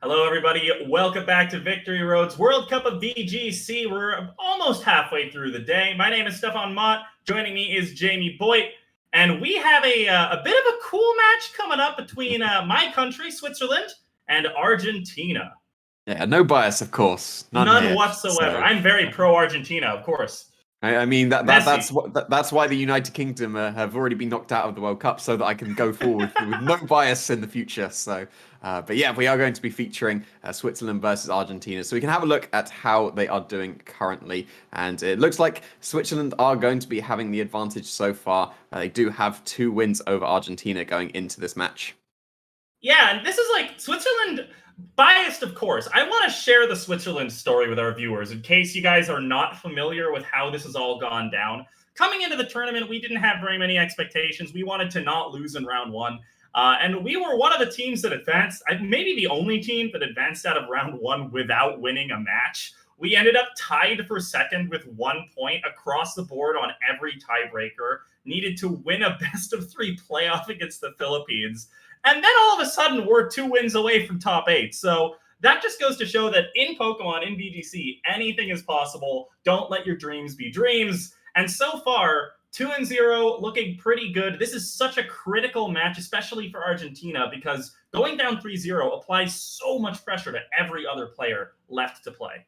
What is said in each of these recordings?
Hello, everybody. Welcome back to Victory Road's World Cup of VGC. We're almost halfway through the day. My name is Stefan Mott. Joining me is Jamie Boyd. And we have a bit of a cool match coming up between my country, Switzerland, and Argentina. Yeah, no bias, of course. None Here, whatsoever. so. I'm very pro-Argentina, of course. I mean Messi. that's why the United Kingdom have already been knocked out of the World Cup, so that I can go forward with no bias in the future. So, but yeah, we are going to be featuring Switzerland versus Argentina, so we can have a look at how they are doing currently. And it looks like Switzerland are going to be having the advantage so far. They do have 2 wins over Argentina going into this match. Yeah, and this is like Switzerland, biased, of course. I want to share the Switzerland story with our viewers in case you guys are not familiar with how this has all gone down. Coming into the tournament, we didn't have very many expectations. We wanted to not lose in round one. And we were one of the teams that advanced, maybe the only team that advanced out of round one without winning a match. We ended up tied for second with 1 point across the board on every tiebreaker, needed to win a best of 3 playoff against the Philippines. And then all of a sudden, we're 2 wins away from top 8. So that just goes to show that in Pokemon, in VGC, anything is possible. Don't let your dreams be dreams. And so far, 2-0, looking pretty good. This is such a critical match, especially for Argentina, because going down 3-0 applies so much pressure to every other player left to play.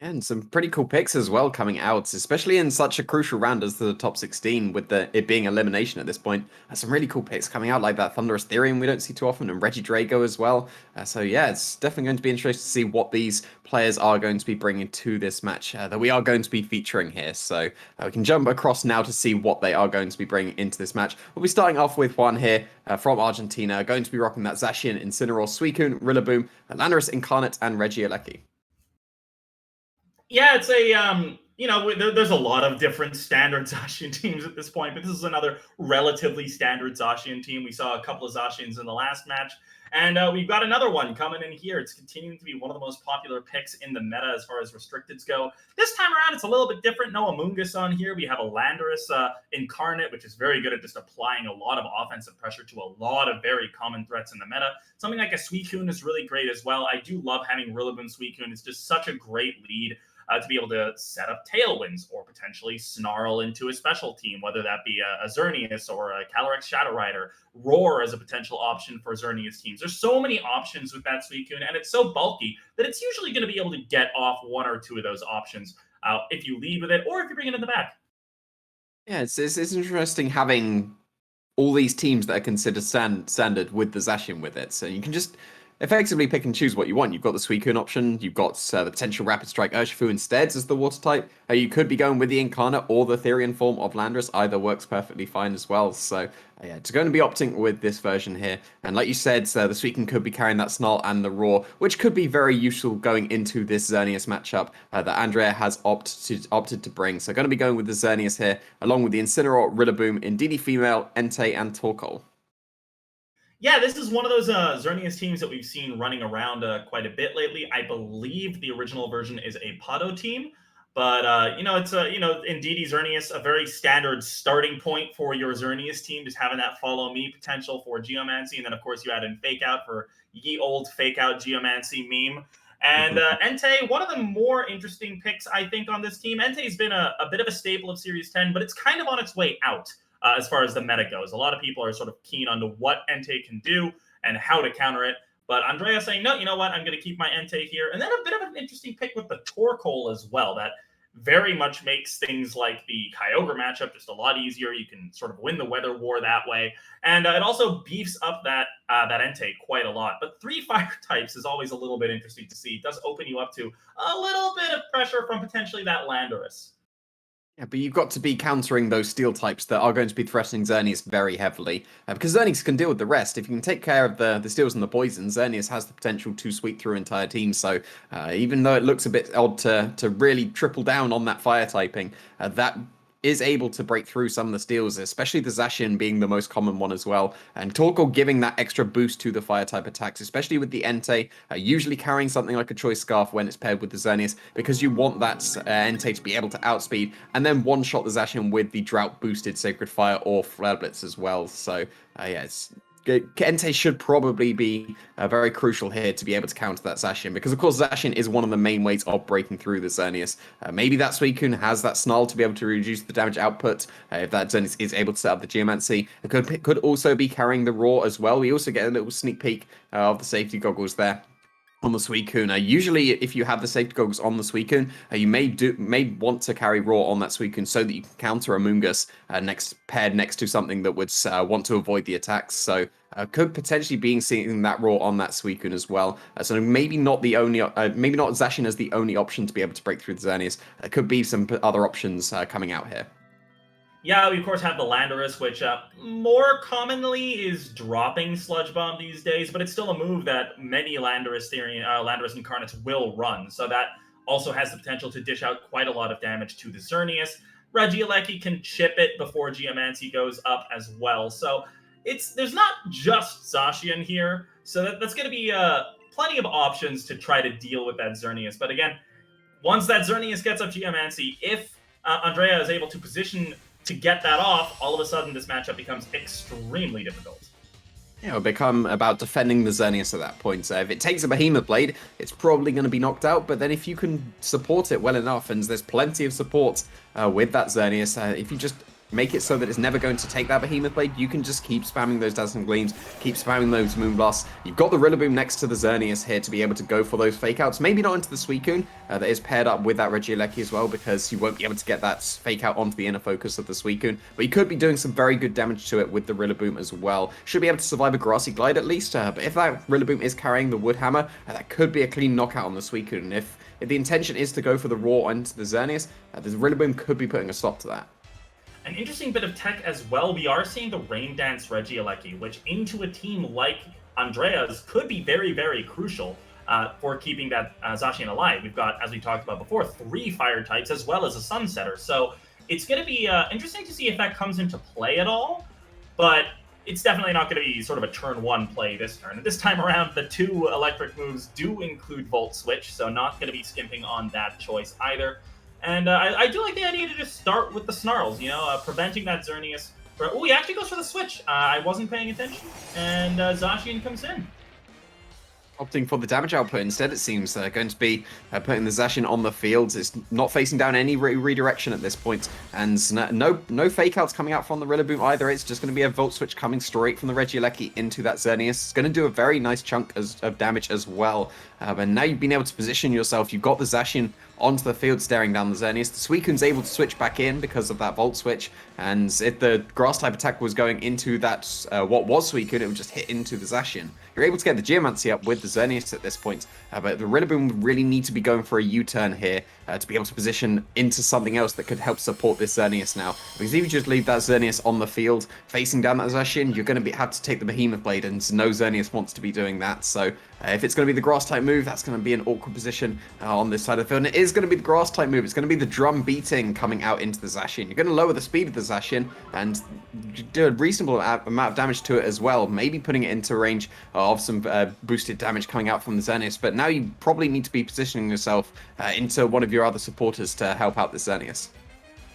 And some pretty cool picks as well coming out, especially in such a crucial round as the top 16, with it being elimination at this point. Some really cool picks coming out, like that Thunderous Therian we don't see too often, and Regidrago as well. So yeah, it's definitely going to be interesting to see what these players are going to be bringing to this match that we are going to be featuring here. So we can jump across now to see what they are going to be bringing into this match. We'll be starting off with Juan here from Argentina, going to be rocking that Zacian, Incineroar, Suicune, Rillaboom, Landorus Incarnate, and Regieleki. Yeah, it's a there's a lot of different standard Zacian teams at this point, but this is another relatively standard Zacian team. We saw a couple of Zacians in the last match, and we've got another one coming in here. It's continuing to be one of the most popular picks in the meta as far as restricteds go. This time around, it's a little bit different. No Amoonguss on here. We have a Landorus Incarnate, which is very good at just applying a lot of offensive pressure to a lot of very common threats in the meta. Something like a Suicune is really great as well. I do love having Rillaboom Suicune. It's just such a great lead. To be able to set up Tailwinds or potentially snarl into a special team, whether that be a Xerneas or a Calyrex Shadow Rider. Roar as a potential option for Xerneas teams. There's so many options with that Suicune, and it's so bulky that it's usually going to be able to get off 1 or 2 of those options if you lead with it or if you bring it in the back. Yeah, it's interesting having all these teams that are considered standard with the Zacian with it. So you can just effectively pick and choose what you want. You've got the Suicune option, you've got the potential Rapid Strike Urshifu instead as the water type. You could be going with the Incarnate or the Therian form of Landorus. Either works perfectly fine as well. So yeah, it's going to be opting with this version here. And like you said, the Suicune could be carrying that Snarl and the Roar, which could be very useful going into this Xerneas matchup that Andrea has opted to bring. So going to be going with the Xerneas here, along with the Incineroar, Rillaboom, Indeedee Female, Entei, and Torkoal. Yeah, this is one of those Xerneas teams that we've seen running around quite a bit lately. I believe the original version is a Pado team, but it's Indeedee Xerneas, a very standard starting point for your Xerneas team, just having that follow me potential for Geomancy, and then of course you add in Fake Out for ye old Fake Out Geomancy meme. And Entei, one of the more interesting picks, I think, on this team. Entei's been a bit of a staple of Series 10, but it's kind of on its way out. As far as the meta goes, a lot of people are sort of keen on what Entei can do and how to counter it. But Andrea saying, no, you know what? I'm going to keep my Entei here. And then a bit of an interesting pick with the Torkoal as well. That very much makes things like the Kyogre matchup just a lot easier. You can sort of win the weather war that way. And it also beefs up that Entei quite a lot. But 3 fire types is always a little bit interesting to see. It does open you up to a little bit of pressure from potentially that Landorus. Yeah, but you've got to be countering those steel types that are going to be threatening Xerneas very heavily. Because Xerneas can deal with the rest. If you can take care of the steels and the poisons, Xerneas has the potential to sweep through entire teams. So even though it looks a bit odd to really triple down on that fire typing, that is able to break through some of the steals, especially the Zacian being the most common one as well. And Torkoal giving that extra boost to the fire type attacks, especially with the Entei, usually carrying something like a Choice Scarf when it's paired with the Xerneas, because you want that Entei to be able to outspeed and then one-shot the Zacian with the drought boosted Sacred Fire or Flare Blitz as well. So yeah, it's Entei should probably be very crucial here to be able to counter that Zacian, because of course Zacian is one of the main ways of breaking through the Xerneas. Maybe that Suicune has that Snarl to be able to reduce the damage output, if that Xerneas is able to set up the Geomancy. It could also be carrying the Raw as well. We also get a little sneak peek of the safety goggles there on the Suicune. Usually, if you have the safety goggles on the Suicune, you may want to carry Raw on that Suicune so that you can counter a Moongus paired next to something that would want to avoid the attacks. So could potentially be seeing that Raw on that Suicune as well. So maybe not Zacian as the only option to be able to break through the Xerneas. There could be some other options coming out here. Yeah, we of course have the Landorus, which more commonly is dropping Sludge Bomb these days, but it's still a move that many Landorus Incarnates will run, so that also has the potential to dish out quite a lot of damage to the Xerneas. Regieleki can chip it before Geomancy goes up as well, so there's not just Zacian here, so that's going to be plenty of options to try to deal with that Xerneas. But again, once that Xerneas gets up Geomancy, if Andrea is able to position to get that off, all of a sudden this matchup becomes extremely difficult. Yeah, it'll become about defending the Xerneas at that point. So if it takes a Behemoth Blade, it's probably going to be knocked out, but then if you can support it well enough, and there's plenty of support with that Xerneas, if you just make it so that it's never going to take that Behemoth Blade, you can just keep spamming those Dazzling Gleams, keep spamming those Moonblasts. You've got the Rillaboom next to the Xerneas here to be able to go for those fake outs. Maybe not into the Suicune, that is paired up with that Regieleki as well, because you won't be able to get that fake out onto the inner focus of the Suicune. But you could be doing some very good damage to it with the Rillaboom as well. Should be able to survive a Grassy Glide at least, but if that Rillaboom is carrying the Wood Hammer, that could be a clean knockout on the Suicune. If the intention is to go for the Raw into the Xerneas, the Rillaboom could be putting a stop to that. An interesting bit of tech as well, we are seeing the Rain Dance Regieleki, which into a team like Andrea's could be very, very crucial for keeping that Zacian alive. We've got, as we talked about before, 3 fire types as well as a Sunsetter. So it's going to be interesting to see if that comes into play at all, but it's definitely not going to be sort of a turn 1 play this turn. And this time around, the 2 electric moves do include Volt Switch, so not going to be skimping on that choice either. And I do like the idea to just start with the Snarls, preventing that Xerneas. Oh, he actually goes for the switch. I wasn't paying attention, and Zacian comes in. Opting for the damage output instead, it seems. They're going to be putting the Zacian on the field. It's not facing down any redirection at this point, and no fake outs coming out from the Rillaboom either. It's just going to be a Volt Switch coming straight from the Regieleki into that Xerneas. It's going to do a very nice chunk of damage as well. And now you've been able to position yourself. You've got the Zacian onto the field staring down the Xerneas. The Suicune's able to switch back in because of that Volt Switch, and if the Grass-type attack was going into that, what was Suicune, it would just hit into the Zacian. You're able to get the Geomancy up with the Xerneas at this point, but the Rillaboom really need to be going for a U-turn here to be able to position into something else that could help support this Xerneas now. Because if you just leave that Xerneas on the field, facing down that Zacian, you're going to have to take the Behemoth Blade, and no Xerneas wants to be doing that. So if it's going to be the Grass-type move, that's going to be an awkward position on this side of the field. And it is going to be the Grass-type move. It's going to be the drum beating coming out into the Zacian. You're going to lower the speed of the Zacian and do a reasonable amount of damage to it as well. Maybe putting it into range of some boosted damage coming out from the Xerneas. But now you probably need to be positioning yourself into one of your other supporters to help out the Xerneas.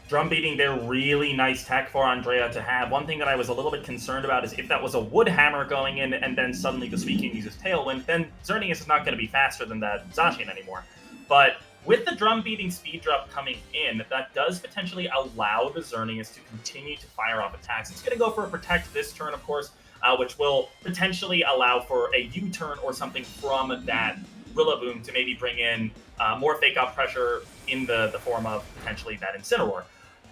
Drum beating, they're really nice tech for Andrea to have. One thing that I was a little bit concerned about is if that was a Wood Hammer going in and then suddenly the Suicune uses Tailwind, then Xerneas is not going to be faster than that Zacian anymore. But with the drum beating speed drop coming in, that does potentially allow the Xerneas to continue to fire off attacks. It's going to go for a Protect this turn, of course, which will potentially allow for a U-turn or something from that Rillaboom to maybe bring in more fake out pressure in the form of potentially that Incineroar.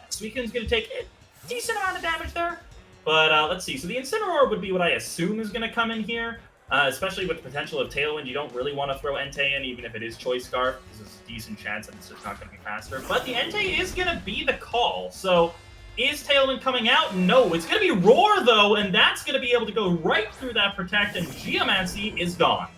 Suicune's going to take a decent amount of damage there, but let's see. So the Incineroar would be what I assume is going to come in here, especially with the potential of Tailwind. You don't really want to throw Entei in, even if it is Choice Scarf, because there's a decent chance that it's just not going to be faster. But the Entei is going to be the call. So is Tailwind coming out? No, it's going to be Roar, though, and that's going to be able to go right through that Protect, and Geomancy is gone.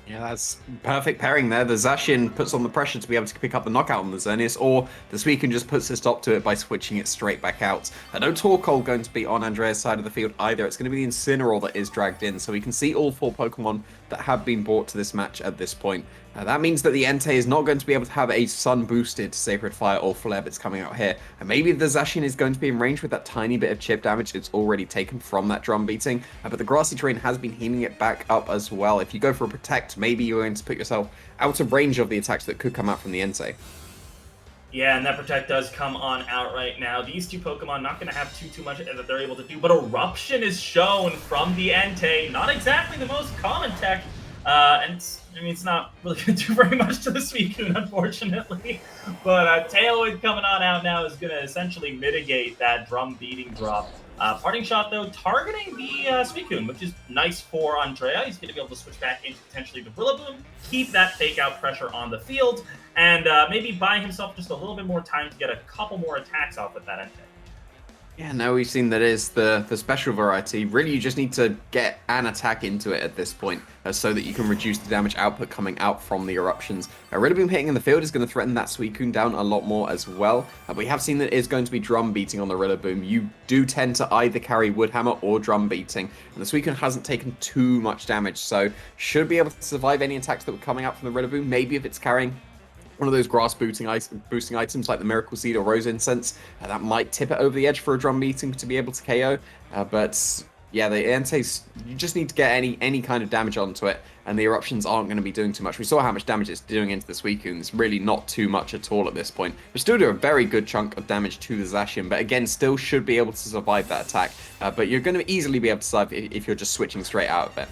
Yeah, that's perfect pairing there. The Zacian puts on the pressure to be able to pick up the knockout on the Xerneas, or the Suicune just puts a stop to it by switching it straight back out. No Torkoal going to be on Andrea's side of the field either. It's going to be the Incineroar that is dragged in, so we can see all 4 Pokemon that have been brought to this match at this point. That means that the Entei is not going to be able to have a sun-boosted Sacred Fire or Flare that's coming out here. And maybe the Zacian is going to be in range with that tiny bit of chip damage it's already taken from that drum beating. But the grassy terrain has been healing it back up as well. If you go for a Protect, maybe you're going to put yourself out of range of the attacks that could come out from the Entei. Yeah, and that Protect does come on out right now. These two Pokemon not going to have too much that they're able to do, but Eruption is shown from the Entei. Not exactly the most common tech, and it's not really going to do very much to the Suicune, unfortunately. But Tailwind coming on out now is going to essentially mitigate that drum beating drop. Parting Shot, though, targeting the Suicune, which is nice for Andrea. He's going to be able to switch back into potentially the Rillaboom, keep that fake-out pressure on the field, and maybe buy himself just a little bit more time to get a couple more attacks off with that Entei. Yeah, now we've seen that is the special variety. Really, you just need to get an attack into it at this point so that you can reduce the damage output coming out from the eruptions. Rillaboom hitting in the field is going to threaten that Suicune down a lot more as well. We have seen that it is going to be drum beating on the Rillaboom. You do tend to either carry Wood Hammer or drum beating, and the Suicune hasn't taken too much damage, so should be able to survive any attacks that were coming out from the Rillaboom. Maybe if it's carrying one of those grass boosting items like the Miracle Seed or Rose Incense, that might tip it over the edge for a drum beating to be able to KO. But yeah, the Entei, you just need to get any kind of damage onto it, and the eruptions aren't going to be doing too much. We saw how much damage it's doing into the Suicune. It's really not too much at all at this point. We still do a very good chunk of damage to the Zacian, but again, still should be able to survive that attack. But you're going to easily be able to survive if you're just switching straight out of it.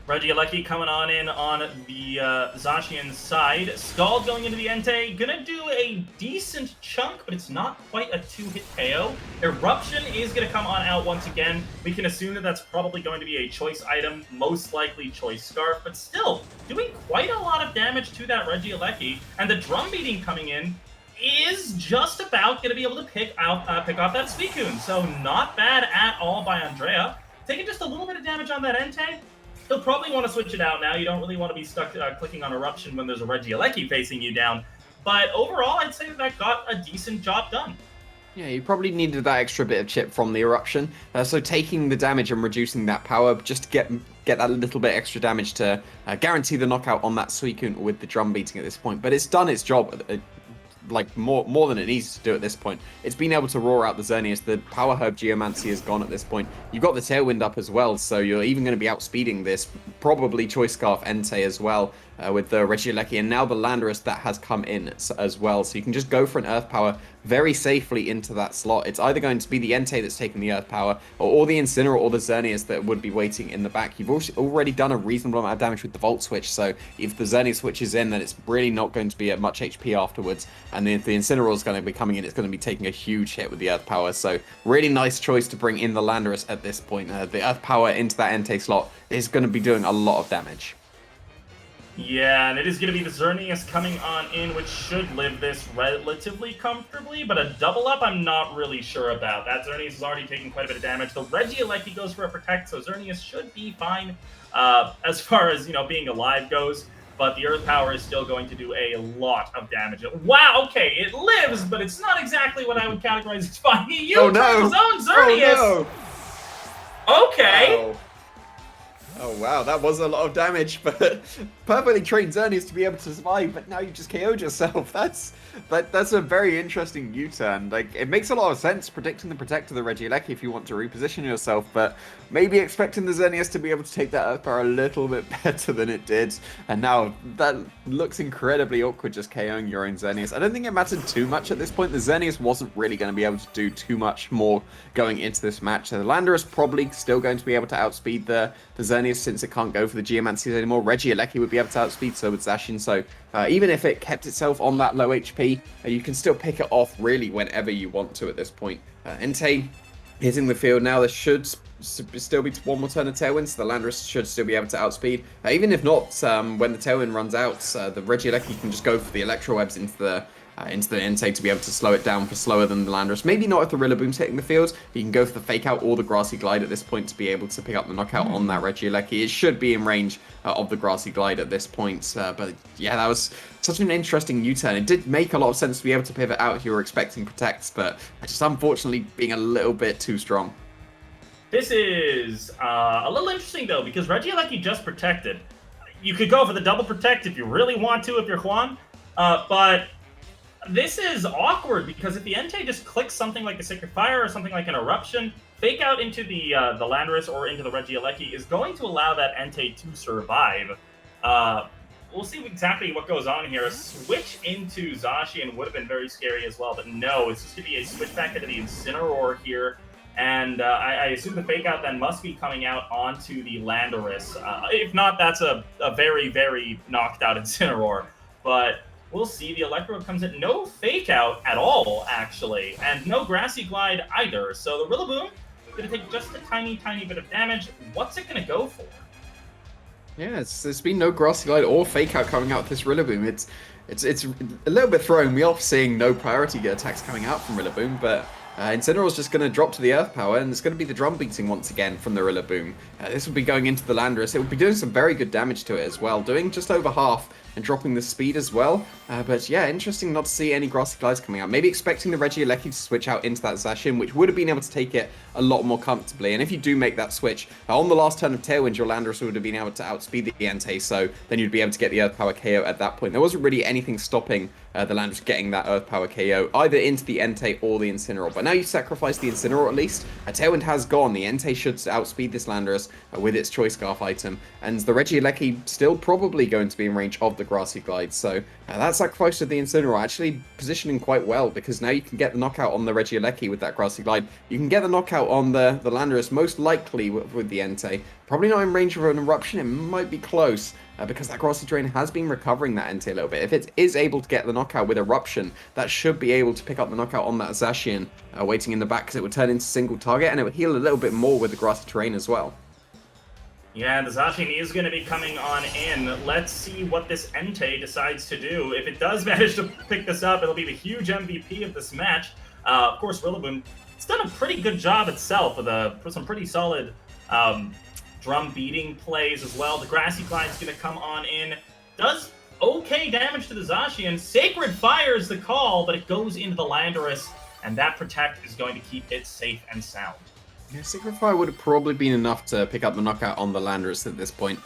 Regieleki coming on in on the Zacian side. Scald going into the Entei. Gonna do a decent chunk, but it's not quite a 2-hit KO. Eruption is gonna come on out once again. We can assume that that's probably going to be a choice item, most likely Choice Scarf, but still doing quite a lot of damage to that Regieleki. And the drum beating coming in is just about gonna be able to pick off that Suicune. So not bad at all by Andrea. Taking just a little bit of damage on that Entei. He'll probably want to switch it out now. You don't really want to be stuck clicking on Eruption when there's a Regieleki facing you down. But overall, I'd say that got a decent job done. Yeah, you probably needed that extra bit of chip from the Eruption. So taking the damage and reducing that power, just to get that little bit extra damage to guarantee the knockout on that Suicune with the drum beating at this point. But it's done its job. Like more than it needs to do at this point. It's been able to roar out the Xerneas. The Power Herb Geomancy is gone at this point. You've got the Tailwind up as well, so you're even going to be outspeeding this. Probably Choice Scarf Entei as well with the Regieleki, and now the Landorus that has come in as well. So you can just go for an Earth Power very safely into that slot. It's either going to be the Entei that's taking the Earth Power, or the Incineroar or the Xerneas that would be waiting in the back. You've already done a reasonable amount of damage with the Volt Switch, so if the Xerneas switches in, then it's really not going to be at much HP afterwards. And if the Incineroar is going to be coming in, it's going to be taking a huge hit with the Earth Power. So really nice choice to bring in the Landorus at this point. The Earth Power into that Entei slot is going to be doing a lot of damage. Yeah, and it is going to be the Xerneas coming on in, which should live this relatively comfortably, but a double up I'm not really sure about. That Xerneas is already taking quite a bit of damage. The Regieleki goes for a Protect, so Xerneas should be fine as far as, being alive goes, but the Earth Power is still going to do a lot of damage. Wow, okay, it lives, but it's not exactly what I would categorize as fine. He used his own Xerneas! Oh, no. Okay! Oh wow, that was a lot of damage, but perfectly trained Xerneas to be able to survive, but now you just KO'd yourself. That's a very interesting U-turn. Like, it makes a lot of sense predicting the Protect of the Regieleki if you want to reposition yourself, but maybe expecting the Xerneas to be able to take that Earth Power a little bit better than it did, and now that looks incredibly awkward just KOing your own Xerneas. I don't think it mattered too much at this point. The Xerneas wasn't really going to be able to do too much more going into this match. So the Landorus probably still going to be able to outspeed the Xerneas since it can't go for the Geomancies anymore. Regieleki would be able to outspeed, so would Zacian. So even if it kept itself on that low HP, you can still pick it off really whenever you want to at this point. Entei hitting the field now. There should still be one more turn of Tailwind, so the Landorus should still be able to outspeed. Even if not, when the Tailwind runs out, the Regieleki can just go for the Electro Webs into the Entei to be able to slow it down for slower than the Landorus. Maybe not if the Rillaboom's hitting the field. You can go for the Fake Out or the Grassy Glide at this point to be able to pick up the knockout on that Regieleki. It should be in range of the Grassy Glide at this point. But yeah, that was such an interesting U-turn. It did make a lot of sense to be able to pivot out if you were expecting Protects, but just unfortunately being a little bit too strong. This is a little interesting, though, because Regieleki just protected. You could go for the double protect if you really want to, if you're Juan, but this is awkward because if the Entei just clicks something like a Sacred Fire or something like an Eruption, fake out into the Landorus or into the Regieleki is going to allow that Entei to survive. We'll see exactly what goes on here. A switch into Zacian would have been very scary as well, but no, it's just going to be a switch back into the Incineroar here. And I assume the fake out then must be coming out onto the Landorus. If not, that's a very, very knocked out Incineroar. But we'll see. The Electro comes in. No fake out at all, actually. And no Grassy Glide either. So the Rillaboom going to take just a tiny, tiny bit of damage. What's it going to go for? Yeah, there's been no Grassy Glide or fake out coming out with this Rillaboom. It's a little bit throwing me off seeing no priority attacks coming out from Rillaboom, but Incineroar's just going to drop to the Earth Power, and it's going to be the drum beating once again from the Rillaboom. This will be going into the Landorus. It will be doing some very good damage to it as well, doing just over half and dropping the speed as well. But yeah, interesting not to see any Grassy Glides coming out. Maybe expecting the Regieleki to switch out into that Zacian, which would have been able to take it a lot more comfortably. And if you do make that switch, on the last turn of Tailwind, your Landorus would have been able to outspeed the Entei, so then you'd be able to get the Earth Power KO at that point. There wasn't really anything stopping the Landorus getting that Earth Power KO, either into the Entei or the Incineroar. But now you sacrifice the Incineroar at least. Tailwind has gone. The Entei should outspeed this Landorus with its Choice Scarf item, and the Regieleki still probably going to be in range of the Grassy Glide. So that sacrifice of the Incineroar actually positioning quite well, because now you can get the knockout on the Regieleki with that Grassy Glide. You can get the knockout on the Landorus, most likely with the Entei. Probably not in range of an Eruption. It might be close, because that Grassy Terrain has been recovering that Entei a little bit. If it is able to get the knockout with Eruption, that should be able to pick up the knockout on that Zacian waiting in the back, because it would turn into single target, and it would heal a little bit more with the Grassy Terrain as well. Yeah, the Zacian is going to be coming on in. Let's see what this Entei decides to do. If it does manage to pick this up, it'll be the huge MVP of this match. Of course, Rillaboom, it's done a pretty good job itself with some pretty solid drum beating plays as well. The Grassy Glide's going to come on in. Does okay damage to the Zacian. Sacred Fire is the call, but it goes into the Landorus, and that Protect is going to keep it safe and sound. Yeah, Sacred Fire would have probably been enough to pick up the knockout on the Landorus at this point.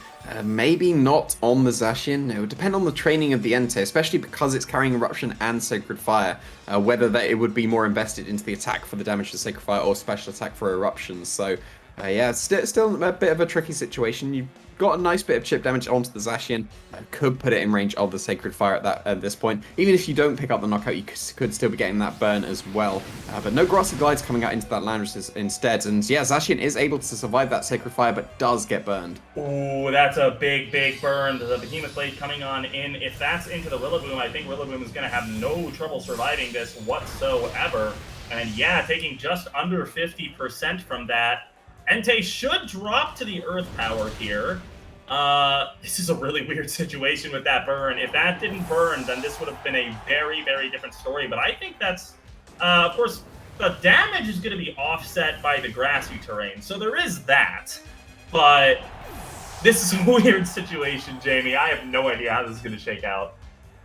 Maybe not on the Zacian. It would depend on the training of the Entei, especially because it's carrying Eruption and Sacred Fire, whether it would be more invested into the attack for the damage to Sacred Fire or special attack for Eruptions. So yeah, still a bit of a tricky situation. You've got a nice bit of chip damage onto the Zacian. Could put it in range of the Sacred Fire at this point. Even if you don't pick up the knockout, you could still be getting that burn as well. But no Grassy Glides coming out into that Landorus instead. And yeah, Zacian is able to survive that Sacred Fire, but does get burned. Ooh, that's a big, big burn. The Behemoth Blade coming on in. If that's into the Rillaboom, I think Rillaboom is going to have no trouble surviving this whatsoever. And yeah, taking just under 50% from that. Entei should drop to the Earth Power here. This is a really weird situation with that burn. If that didn't burn, then this would have been a very, very different story. But I think that's, of course, the damage is going to be offset by the Grassy Terrain. So there is that. But this is a weird situation, Jamie. I have no idea how this is going to shake out.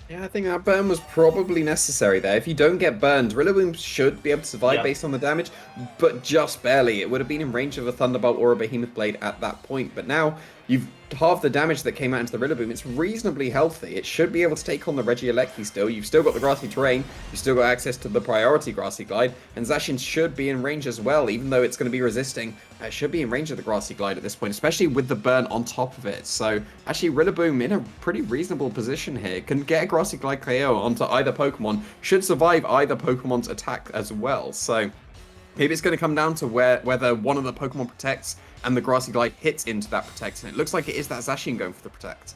Yeah, I think that burn was probably necessary there. If you don't get burned, Rillaboom should be able to survive based on the damage, but just barely. It would have been in range of a Thunderbolt or a Behemoth Blade at that point. But now you've halved the damage that came out into the Rillaboom. It's reasonably healthy. It should be able to take on the Regieleki still. You've still got the Grassy Terrain. You've still got access to the priority Grassy Glide. And Zacian should be in range as well, even though it's going to be resisting. It should be in range of the Grassy Glide at this point, especially with the burn on top of it. So actually Rillaboom in a pretty reasonable position here. Can get a Grassy Glide KO onto either Pokemon. Should survive either Pokemon's attack as well. So maybe it's going to come down to whether one of the Pokemon protects and the Grassy Glide hits into that Protect. And it looks like it is that Zacian going for the Protect.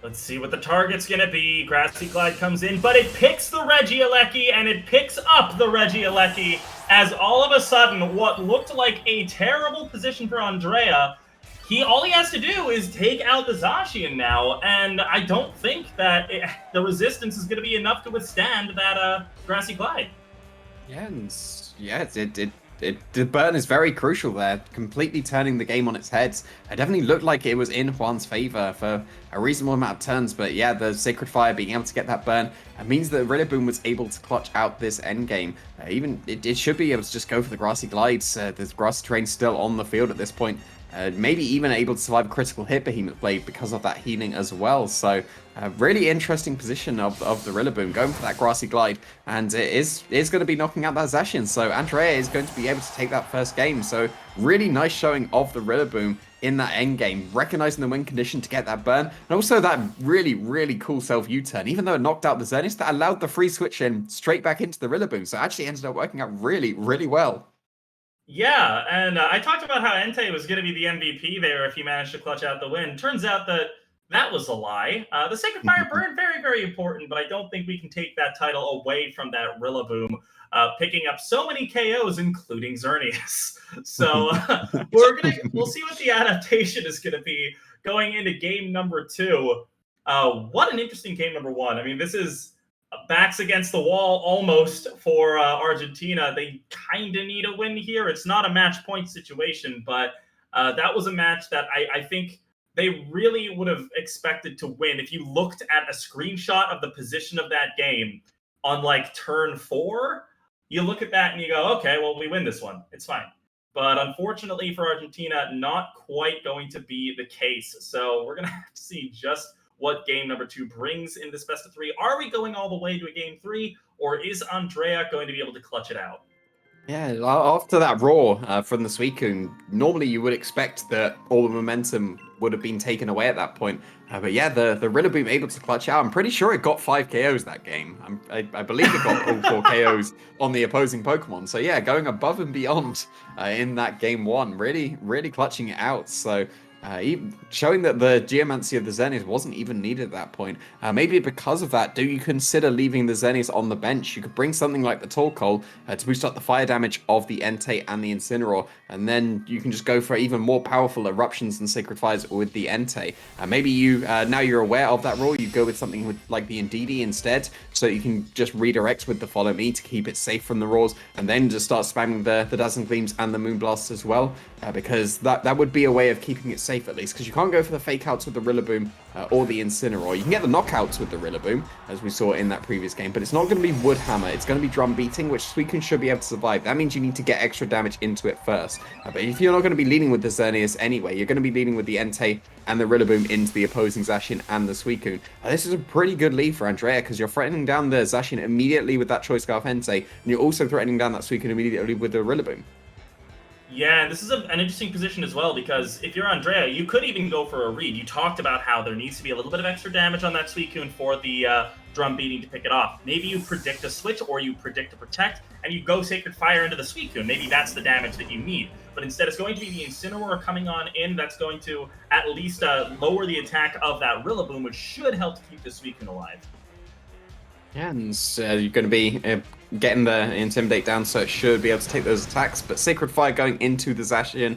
Let's see what the target's going to be. Grassy Glide comes in, but it picks the Regieleki, and it picks up the Regieleki as all of a sudden what looked like a terrible position for Andrea, all he has to do is take out the Zacian now, and I don't think that the resistance is going to be enough to withstand that Grassy Glide. Yeah, and yeah, it the burn is very crucial there, completely turning the game on its head. It definitely looked like it was in Juan's favor for a reasonable amount of turns, but yeah, the Sacred Fire being able to get that burn means that Rillaboom was able to clutch out this endgame. Even it should be able to just go for the Grassy Glides. There's grassy terrain still on the field at this point. Maybe even able to survive a critical hit Behemoth Blade because of that healing as well. So really interesting position of the Rillaboom going for that Grassy Glide, and it is going to be knocking out that Zacian. So Andrea is going to be able to take that first game. So really nice showing of the Rillaboom in that end game, recognizing the win condition to get that burn, and also that really cool self U-turn. Even though it knocked out the Zenith, that allowed the free switch in straight back into the Rillaboom. So it actually ended up working out really well. Yeah, and I talked about how Entei was going to be the MVP there if he managed to clutch out the win. Turns out that that was a lie. The Sacred Fire burn, very important, but I don't think we can take that title away from that Rillaboom, picking up so many KOs, including Xerneas. So we'll see what the adaptation is going to be going into game number 2. What an interesting game number 1. I mean, this is backs against the wall almost for Argentina. They kind of need a win here. It's not a match point situation, but that was a match that I think they really would have expected to win. If you looked at a screenshot of the position of that game on like turn 4, you look at that and you go, okay, well, we win this one. It's fine. But unfortunately for Argentina, not quite going to be the case. So we're going to have to see just what game number 2 brings in this best of 3. Are we going all the way to a game 3, or is Andrea going to be able to clutch it out? Yeah, after that roar from the Suicune, normally you would expect that all the momentum would have been taken away at that point. But yeah, the Rillaboom able to clutch out. I'm pretty sure it got 5 KOs that game. I believe it got all 4 KOs on the opposing Pokemon. So yeah, going above and beyond in that game 1, really clutching it out. So showing that the Geomancy of the Zenith wasn't even needed at that point. Maybe because of that, do you consider leaving the Zenith on the bench? You could bring something like the Torkoal to boost up the fire damage of the Entei and the Incineroar, and then you can just go for even more powerful eruptions and Sacred Fires with the Entei. Maybe you, now you're aware of that rule, you go with something like the Indeedee instead, so you can just redirect with the Follow Me to keep it safe from the roars, and then just start spamming the Dazzling Gleams and the Moonblasts as well, because that would be a way of keeping it safe at least, because you can't go for the fake outs with the Rillaboom or the Incineroar. You can get the knockouts with the Rillaboom, as we saw in that previous game, but it's not going to be Wood Hammer. It's going to be Drum Beating, which Suicune should be able to survive. That means you need to get extra damage into it first. But if you're not going to be leading with the Xerneas anyway, you're going to be leading with the Entei and the Rillaboom into the opposing Zacian and the Suicune. This is a pretty good lead for Andrea, because you're threatening down the Zacian immediately with that Choice Scarf Entei, and you're also threatening down that Suicune immediately with the Rillaboom. Yeah, this is an interesting position as well, because if you're Andrea, you could even go for a read. You talked about how there needs to be a little bit of extra damage on that Suicune for the drum beating to pick it off. Maybe you predict a switch, or you predict a protect, and you go Sacred Fire into the Suicune. Maybe that's the damage that you need. But instead, it's going to be the Incineroar coming on in. That's going to at least lower the attack of that Rillaboom, which should help to keep the Suicune alive. Yeah, and you're going to be getting the Intimidate down, so it should be able to take those attacks. But Sacred Fire going into the Zacian,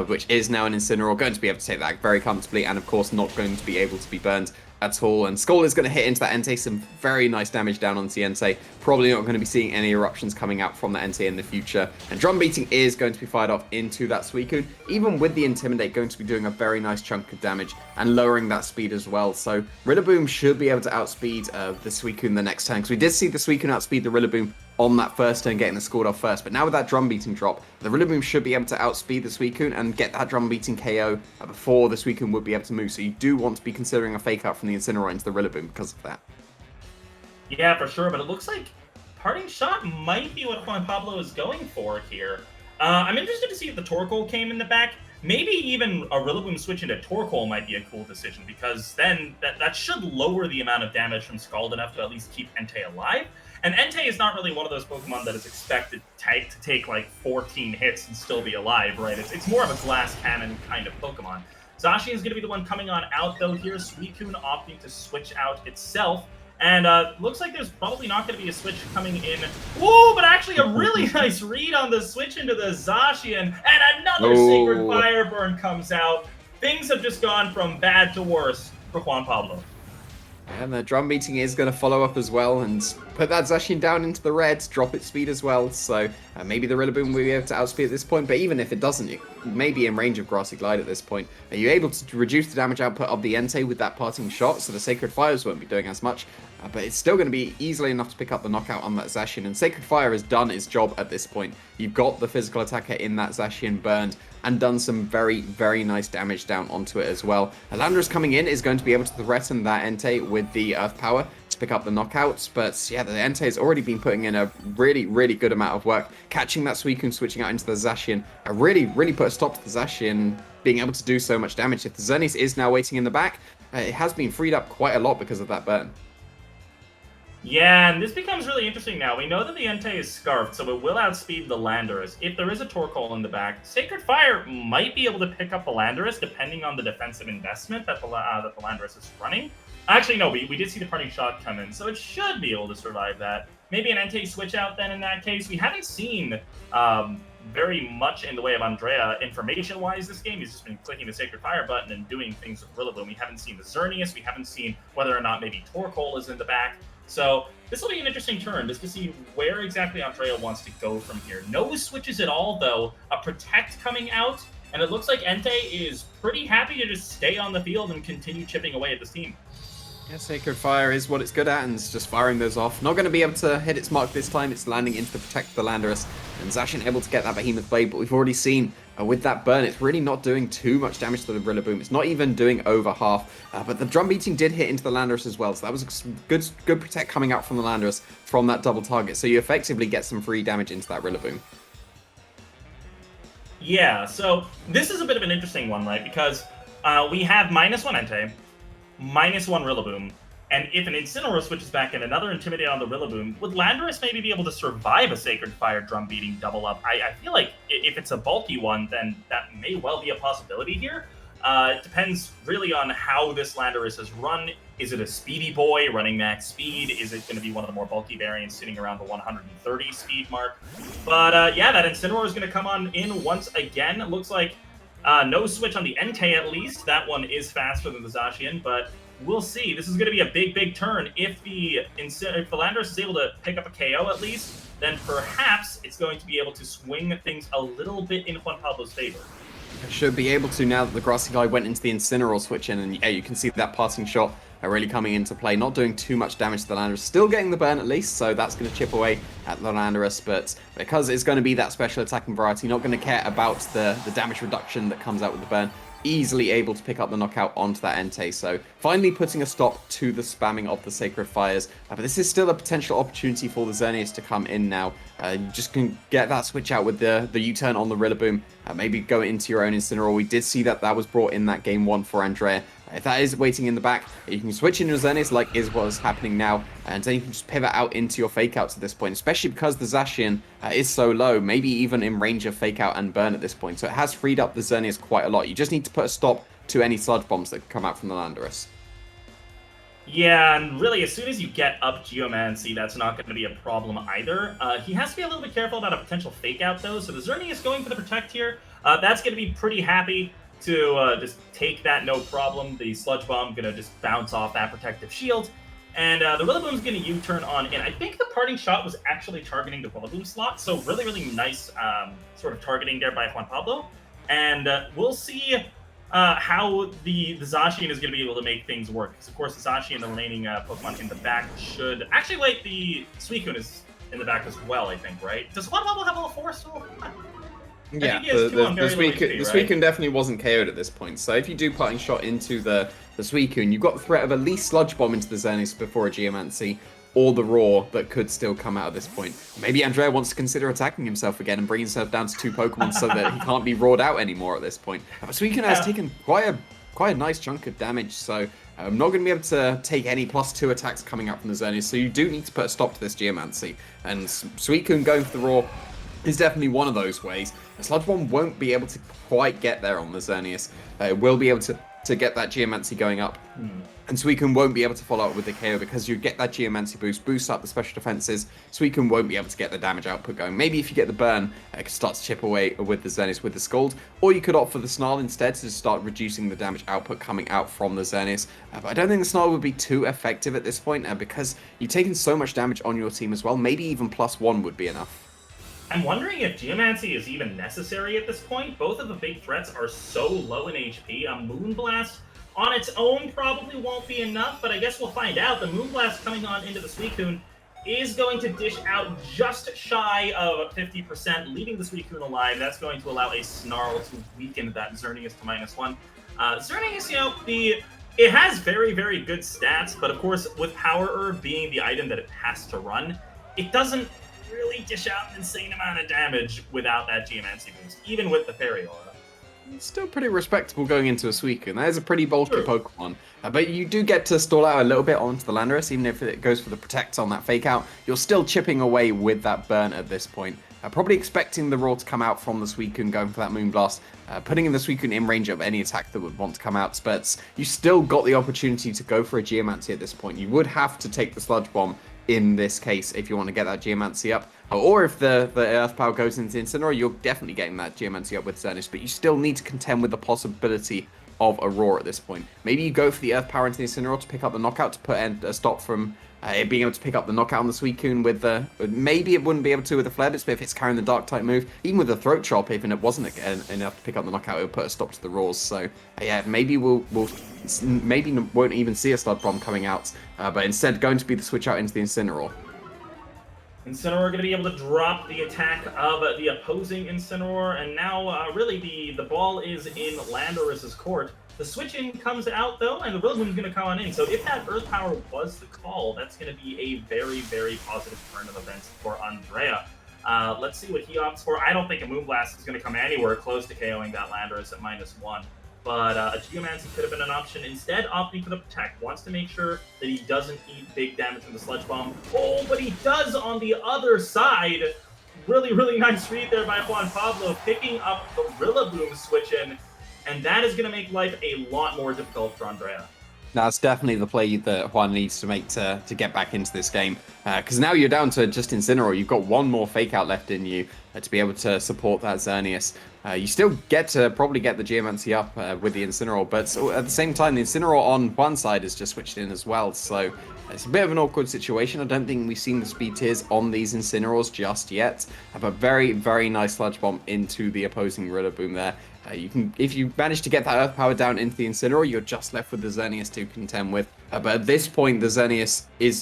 which is now an Incineroar, going to be able to take that very comfortably, and of course not going to be able to be burned at all. And Skull is going to hit into that Entei, some very nice damage down onto the Entei. Probably not going to be seeing any eruptions coming out from the Entei in the future. And Drum Beating is going to be fired off into that Suicune. Even with the Intimidate, going to be doing a very nice chunk of damage and lowering that speed as well. So Rillaboom should be able to outspeed the Suicune the next turn, because we did see the Suicune outspeed the Rillaboom on that first turn, getting the scored off first. But now with that Drum Beating drop, the Rillaboom should be able to outspeed the Suicune and get that Drum Beating KO before the Suicune would be able to move. So you do want to be considering a fake out from the Incineroar into the Rillaboom because of that. Yeah, for sure, but it looks like Parting Shot might be what Juan Pablo is going for here. I'm interested to see if the Torkoal came in the back. Maybe even a Rillaboom switch into Torkoal might be a cool decision, because then that should lower the amount of damage from Scald enough to at least keep Entei alive. And Entei is not really one of those Pokemon that is expected to take like 14 hits and still be alive, right? It's more of a glass cannon kind of Pokemon. Zacian is going to be the one coming on out, though, here. Suicune opting to switch out itself. And looks like there's probably not going to be a switch coming in. Ooh, but actually a really nice read on the switch into the Zacian. And another Sacred Fire Burn comes out. Things have just gone from bad to worse for Juan Pablo. And the Drum Beating is going to follow up as well and put that Zacian down into the red, drop its speed as well, so maybe the Rillaboom will be able to outspeed at this point, but even if it doesn't, it may be in range of Grassy Glide at this point. Are you able to reduce the damage output of the Entei with that parting shot, so the Sacred Fires won't be doing as much, but it's still going to be easily enough to pick up the knockout on that Zacian, and Sacred Fire has done its job at this point. You've got the physical attacker in that Zacian burned, and done some very, very nice damage down onto it as well. Landorus coming in is going to be able to threaten that Entei with the Earth Power to pick up the knockouts, but yeah, the Entei has already been putting in a really, really good amount of work, catching that Suicune, switching out into the Zacian, really, really put a stop to the Zacian being able to do so much damage. If the Xerneas is now waiting in the back, it has been freed up quite a lot because of that burn. Yeah, and this becomes really interesting now. We know that the Entei is Scarfed, so it will outspeed the Landorus. If there is a Torkoal in the back, Sacred Fire might be able to pick up the Landorus, depending on the defensive investment that the Landorus is running. Actually, no, we did see the parting shot come in, so it should be able to survive that. Maybe an Entei switch out then in that case. We haven't seen very much in the way of Andrea information-wise this game. He's just been clicking the Sacred Fire button and doing things with Rillaboom. We haven't seen the Xerneas. We haven't seen whether or not maybe Torkoal is in the back. So this will be an interesting turn just to see where exactly Andrea wants to go from here. No switches at all, though. A Protect coming out, and it looks like Entei is pretty happy to just stay on the field and continue chipping away at this team. Yeah, Sacred Fire is what it's good at, and it's just firing those off. Not going to be able to hit its mark this time. It's landing into the Protect the Landorus, and Zacian able to get that Behemoth Blade, but we've already seen with that burn, it's really not doing too much damage to the Rillaboom. It's not even doing over half, but the drum beating did hit into the Landorus as well, so that was a good Protect coming out from the Landorus from that double target, so you effectively get some free damage into that Rillaboom. Yeah, so this is a bit of an interesting one, right? Because we have -1 Entei, -1 Rillaboom, and if an Incineroar switches back in another Intimidate on the Rillaboom, would Landorus maybe be able to survive a Sacred Fire drum beating double up? I feel like if it's a bulky one, then that may well be a possibility here. It depends really on how this Landorus is run. Is it a speedy boy running max speed? Is it going to be one of the more bulky variants sitting around the 130 speed mark? But yeah, that Incineroar is going to come on in once again. It looks like no switch on the Entei at least. That one is faster than the Zacian, but we'll see. This is going to be a big, big turn. If the Landorus is able to pick up a KO at least, then perhaps it's going to be able to swing things a little bit in Juan Pablo's favor. Should be able to now that the Grassy Glide went into the Incineroar switch in, and yeah, you can see that parting shot really coming into play, not doing too much damage to the Landorus, still getting the burn at least, so that's going to chip away at the Landorus, but because it's going to be that special attacking variety, not going to care about the damage reduction that comes out with the burn, easily able to pick up the knockout onto that Entei, so finally putting a stop to the spamming of the Sacred Fires, but this is still a potential opportunity for the Xerneas to come in now. You just can get that switch out with the U-turn on the Rillaboom, maybe go into your own Incineroar. We did see that was brought in that game 1 for Andrea. If that is waiting in the back, you can switch in your Xerneas like is what is happening now, and then you can just pivot out into your Fake Outs at this point, especially because the Zacian is so low, maybe even in range of Fake Out and Burn at this point, so it has freed up the Xerneas quite a lot. You just need to put a stop to any Sludge Bombs that come out from the Landorus. Yeah, and really, as soon as you get up Geomancy, that's not going to be a problem either. He has to be a little bit careful about a potential Fake Out, though, so the Xerneas is going for the Protect here. That's going to be pretty happy to just take that, no problem. The Sludge Bomb going to just bounce off that protective shield. And the Rillaboom's going to U-turn on in. I think the parting shot was actually targeting the Rillaboom slot, so really, really nice sort of targeting there by Juan Pablo. And we'll see how the Zacian is going to be able to make things work. Because, of course, the Zacian and the remaining Pokemon in the back should... Actually, wait, the Suicune is in the back as well, I think, right? Does Juan Pablo have level 4 still? Yeah, the Suicune definitely wasn't KO'd at this point, so if you do parting shot into the Suicune, you've got the threat of at least Sludge Bomb into the Xerneas before a Geomancy, or the Roar that could still come out at this point. Maybe Andrea wants to consider attacking himself again and bring himself down to 2 Pokemon so that he can't be roared out anymore at this point. But Suicune has taken quite a nice chunk of damage, so I'm not going to be able to take any +2 attacks coming out from the Xerneas, so you do need to put a stop to this Geomancy. And Suicune going for the Roar is definitely one of those ways. The Sludge Bomb won't be able to quite get there on the Xerneas. It will be able to to get that Geomancy going up. Hmm. And Suicune won't be able to follow up with the KO because you get that Geomancy boost up the special defenses. Suicune won't be able to get the damage output going. Maybe if you get the burn, it can start to chip away with the Xerneas with the Scald. Or you could opt for the Snarl instead to start reducing the damage output coming out from the Xerneas. But I don't think the Snarl would be too effective at this point because you've taken so much damage on your team as well. Maybe even +1 would be enough. I'm wondering if Geomancy is even necessary at this point. Both of the big threats are so low in HP. A Moonblast on its own probably won't be enough, but I guess we'll find out. The Moonblast coming on into the Suicune is going to dish out just shy of 50%, leaving the Suicune alive. That's going to allow a Snarl to weaken that Xerneas to -1. Xerneas, you know, it has very, very good stats, but of course, with Power Herb being the item that it has to run, it doesn't really dish out an insane amount of damage without that Geomancy boost, even with the Fairy Aura. It's still pretty respectable going into a Suicune. That is a pretty bulky True. Pokemon. But you do get to stall out a little bit onto the Landorus, even if it goes for the Protect on that Fake Out. You're still chipping away with that burn at this point. Probably expecting the Roar to come out from the Suicune, going for that Moonblast, putting in the Suicune in range of any attack that would want to come out. But you still got the opportunity to go for a Geomancy at this point. You would have to take the Sludge Bomb in this case if you want to get that Geomancy up. Or if the Earth Power goes into Incineroar, you're definitely getting that Geomancy up with Xerneas, but you still need to contend with the possibility of a Roar at this point. Maybe you go for the Earth Power into the Incineroar to pick up the knockout, to put a stop from it being able to pick up the knockout on the Suicune with the... Maybe it wouldn't be able to with the Flare Blitz, but if it's carrying the Dark-type move, even with the Throat Chop, even if it wasn't enough to pick up the knockout, it would put a stop to the Roars. So, yeah, maybe maybe won't even see a Sludge Bomb coming out, but instead going to be the switch out into the Incineroar. Incineroar going to be able to drop the attack of the opposing Incineroar, and now really the ball is in Landorus's court. The switch-in comes out, though, and the Rillaboom's going to come on in. So if that Earth Power was the call, that's going to be a very, very positive turn of events for Andrea. Let's see what he opts for. I don't think a Moonblast is going to come anywhere close to KOing that Landorus at -1. But a Geomancy could have been an option. Instead, opting for the Protect. Wants to make sure that he doesn't eat big damage from the Sludge Bomb. Oh, but he does on the other side. Really, really nice read there by Juan Pablo, picking up the Rillaboom switch-in. And that is going to make life a lot more difficult for Andrea. That's definitely the play that Juan needs to make to get back into this game. Because now you're down to just Incineroar. You've got one more Fake Out left in you to be able to support that Xerneas. You still get to probably get the Geomancy up with the Incineroar, but at the same time, the Incineroar on one side is just switched in as well. So it's a bit of an awkward situation. I don't think we've seen the speed tiers on these Incineroars just yet. But very, very nice Sludge Bomb into the opposing Rillaboom there. If you manage to get that Earth Power down into the Incineroar, you're just left with the Xerneas to contend with. But at this point, the Xerneas is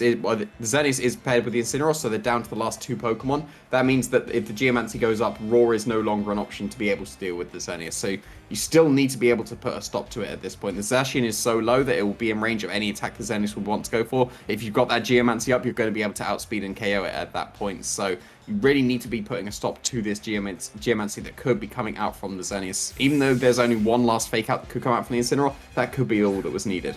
paired with the Incineroar, so they're down to the last two Pokemon. That means that if the Geomancy goes up, Roar is no longer an option to be able to deal with the Xerneas. So you still need to be able to put a stop to it at this point. The Zacian is so low that it will be in range of any attack the Xerneas would want to go for. If you've got that Geomancy up, you're going to be able to outspeed and KO it at that point. So you really need to be putting a stop to this Geomancy that could be coming out from the Xerneas. Even though there's only one last Fake Out that could come out from the Incineroar, that could be all that was needed.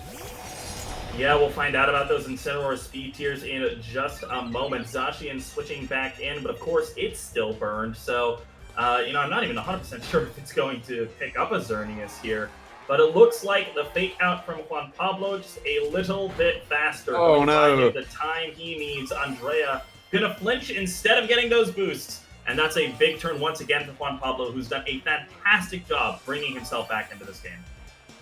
Yeah, we'll find out about those Incineroar speed tiers in just a moment. Zacian switching back in, but of course it's still burned. So, I'm not even 100% sure if it's going to pick up a Xerneas here. But it looks like the Fake Out from Juan Pablo just a little bit faster. Oh no! The time he needs. Andrea gonna flinch instead of getting those boosts. And that's a big turn once again for Juan Pablo, who's done a fantastic job bringing himself back into this game.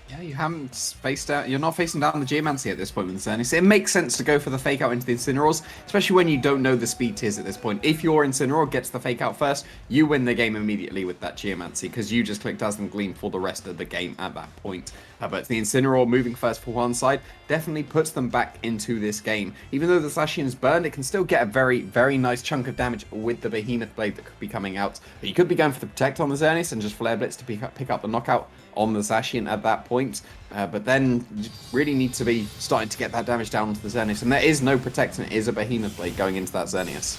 Yeah, you haven't faced out. You're not facing down the Geomancy at this point with the Xerneas. It makes sense to go for the Fake Out into the Incineroars, especially when you don't know the speed tiers at this point. If your Incineroar gets the Fake Out first, you win the game immediately with that Geomancy because you just clicked Dazzling Gleam for the rest of the game at that point. But the Incineroar moving first for one side definitely puts them back into this game. Even though the Zacian is burned, it can still get a very, very nice chunk of damage with the Behemoth Blade that could be coming out. But you could be going for the Protect on the Xerneas and just Flare Blitz to pick up the knockout on the Zacian at that point. But then you really need to be starting to get that damage down onto the Xerneas. And there is no Protect, and it is a Behemoth Blade going into that Xerneas.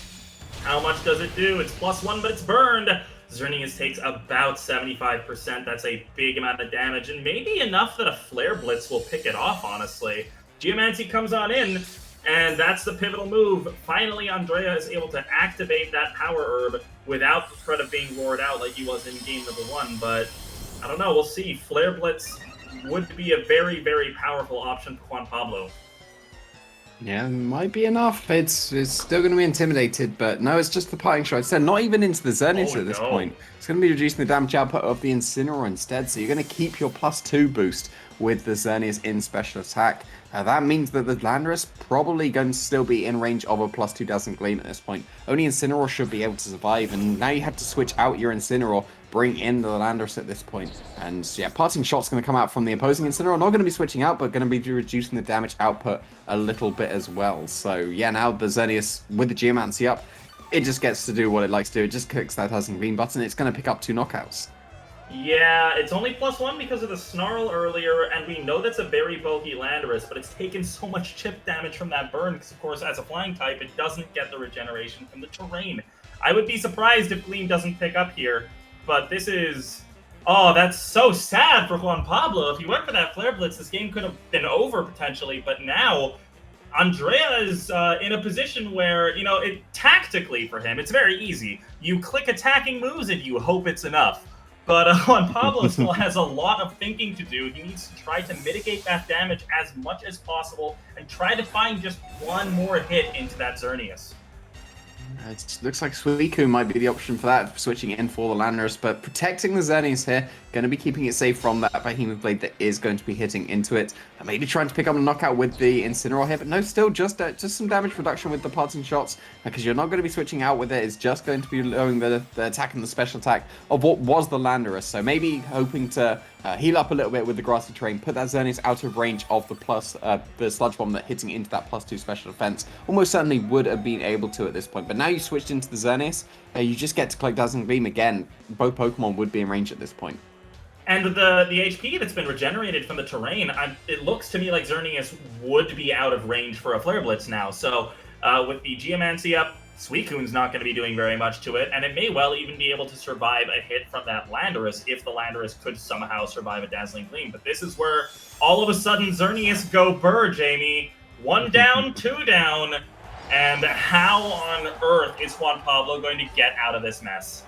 How much does it do? It's +1, but it's burned. Xerneas takes about 75%. That's a big amount of damage, and maybe enough that a Flare Blitz will pick it off, honestly. Geomancy comes on in, and that's the pivotal move. Finally, Andrea is able to activate that Power Herb without the threat of being roared out like he was in game number 1, but I don't know, we'll see. Flare Blitz would be a very, very powerful option for Juan Pablo. Yeah, might be enough. It's still going to be intimidated, but no, it's just the parting shot. Instead, not even into the Xerneas at this point. It's going to be reducing the damage output of the Incineroar instead, so you're going to keep your +2 boost with the Xerneas in special attack. That means that the Landorus probably going to still be in range of a +2 Dazzling Gleam at this point. Only Incineroar should be able to survive, and now you have to switch out your Incineroar, bring in the Landorus at this point. And yeah, parting shot's going to come out from the opposing Incineroar. Not going to be switching out, but going to be reducing the damage output a little bit as well. So yeah, now the Xerneas with the Geomancy up, it just gets to do what it likes to do. It just clicks that Dazzling Gleam button. It's going to pick up 2 knockouts. Yeah, it's only +1 because of the Snarl earlier, and we know that's a very bulky Landorus, but it's taken so much chip damage from that burn, because of course, as a flying type, it doesn't get the regeneration from the terrain. I would be surprised if Gleam doesn't pick up here, but this is... Oh, that's so sad for Juan Pablo. If he went for that Flare Blitz, this game could have been over, potentially, but now... Andrea is in a position where, you know, tactically for him, it's very easy. You click attacking moves and you hope it's enough. But Juan Pablo still has a lot of thinking to do. He needs to try to mitigate that damage as much as possible and try to find just one more hit into that Xerneas. It looks like Suicune might be the option for that, switching in for the Landorus, but protecting the Xerneas here, going to be keeping it safe from that Behemoth Blade that is going to be hitting into it. And maybe trying to pick up a knockout with the Incineroar here, but no, still just some damage reduction with the parting shots, because you're not going to be switching out with it. It's just going to be lowering the attack and the special attack of what was the Landorus. So maybe hoping to heal up a little bit with the grassy terrain, put that Xerneas out of range of the Sludge Bomb that hitting into that +2 special defense almost certainly would have been able to at this point. But now you switched into the Xerneas, you just get to click Dazzling Gleam again. Both Pokemon would be in range at this point. And the HP that's been regenerated from the terrain, it looks to me like Xerneas would be out of range for a Flare Blitz now. So with the Geomancy up, Suicune's not going to be doing very much to it, and it may well even be able to survive a hit from that Landorus if the Landorus could somehow survive a Dazzling Gleam. But this is where all of a sudden Xerneas go burr, Jamie. 1 down, 2 down, and how on earth is Juan Pablo going to get out of this mess?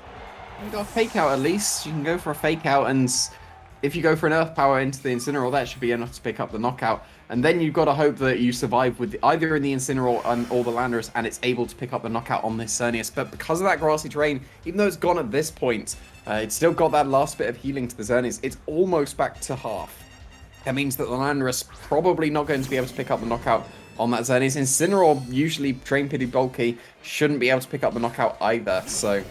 You got a fake out at least. You can go for a fake out, and if you go for an Earth Power into the Incineroar, that should be enough to pick up the knockout. And then you've got to hope that you survive with either in the Incineroar or the Landorus, and it's able to pick up the knockout on this Xerneas. But because of that grassy terrain, even though it's gone at this point, it's still got that last bit of healing to the Xerneas. It's almost back to half. That means that the Landorus probably not going to be able to pick up the knockout on that Xerneas. Incineroar, usually train pretty bulky, shouldn't be able to pick up the knockout either. So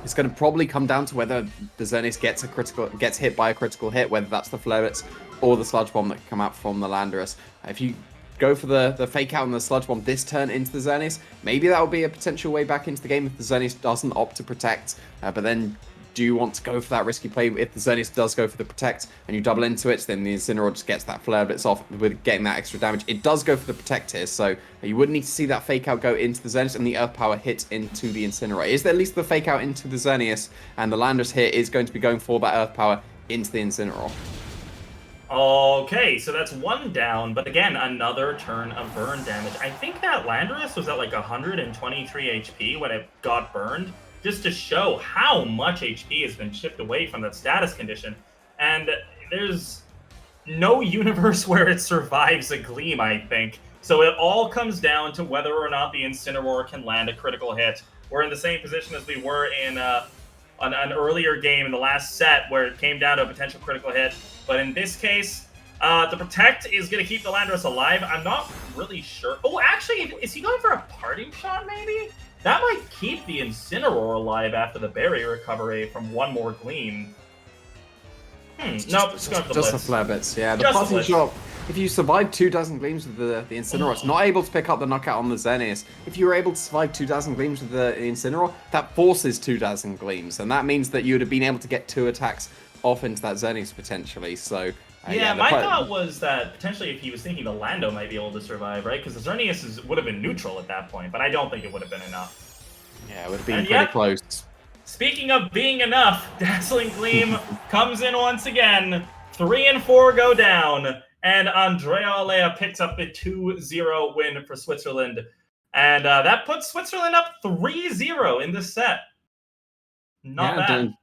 it's going to probably come down to whether the Xerneas gets hit by a critical hit, whether that's the Flare or the Sludge Bomb that can come out from the Landorus. If you go for the fake out and the Sludge Bomb this turn into the Xerneas, maybe that will be a potential way back into the game if the Xerneas doesn't opt to protect. But then do you want to go for that risky play? If the Xerneas does go for the protect and you double into it, then the Incineroar just gets that Flare Blitz off with getting that extra damage. It does go for the protect here, so you would need to see that fake out go into the Xerneas and the Earth Power hit into the Incineroar. Is there at least the fake out into the Xerneas, and the Landorus here is going to be going for that Earth Power into the Incineroar. Okay, so that's 1 down, but again, another turn of burn damage. I think that Landorus was at like 123 HP when it got burned, just to show how much HP has been chipped away from that status condition. And there's no universe where it survives a Gleam, I think. So it all comes down to whether or not the Incineroar can land a critical hit. We're in the same position as we were in an earlier game in the last set where it came down to a potential critical hit. But in this case, the Protect is going to keep the Landorus alive. I'm not really sure. Oh, actually, is he going for a parting shot, maybe? That might keep the Incineroar alive after the barrier recovery from one more Gleam. Nope, it's going for the Just Blitz. the Flare Blitz, yeah. The parting shot, if you survive 2 Dazzling Gleams with the Incineroar, it's not able to pick up the knockout on the Xerneas. If you were able to survive 2 Dazzling Gleams with the Incineroar, that forces 2 Dazzling Gleams, and that means that you would have been able to get 2 attacks off into that Xerneas potentially, so... yeah, my thought was that potentially if he was thinking the Lando might be able to survive, right? Because the Xerneas would have been neutral at that point, but I don't think it would have been enough. Yeah, it would have been pretty close. Speaking of being enough, Dazzling Gleam comes in once again. 3 and 4 go down, and Andrea Olea picks up the 2-0 win for Switzerland. And that puts Switzerland up 3-0 in this set. Not bad.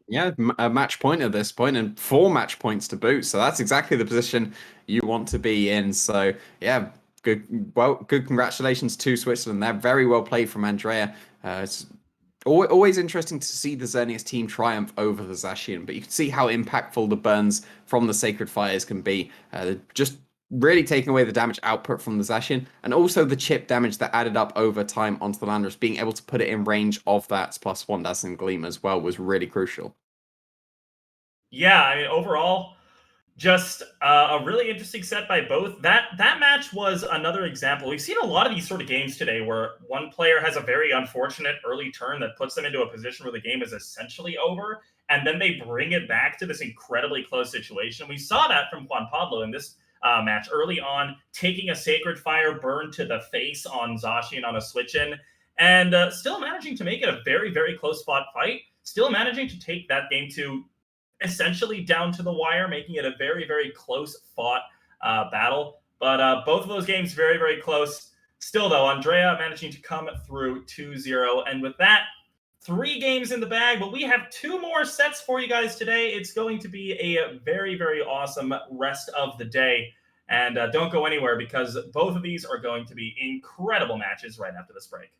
A match point at this point, and 4 match points to boot. So that's exactly the position you want to be in. So yeah, good. Well, good congratulations to Switzerland. They're very well played from Andrea. It's always interesting to see the Xerneas team triumph over the Zacian, but you can see how impactful the burns from the Sacred Fires can be. Just really taking away the damage output from the Zacian, and also the chip damage that added up over time onto the Landorus, being able to put it in range of that +1 Dazzling Gleam as well was really crucial. Yeah, I mean, overall, just a really interesting set by both. That match was another example. We've seen a lot of these sort of games today where one player has a very unfortunate early turn that puts them into a position where the game is essentially over, and then they bring it back to this incredibly close situation. We saw that from Juan Pablo in this match early on, taking a Sacred Fire burn to the face on Zacian on a switch in, and still managing to make it a very, very close fought fight. Still managing to take that game to essentially down to the wire, making it a very, very close fought battle. But both of those games very, very close. Still, though, Andrea managing to come through 2-0. And with that, 3 games in the bag, but we have 2 more sets for you guys today. It's going to be a very, very awesome rest of the day. And don't go anywhere because both of these are going to be incredible matches right after this break.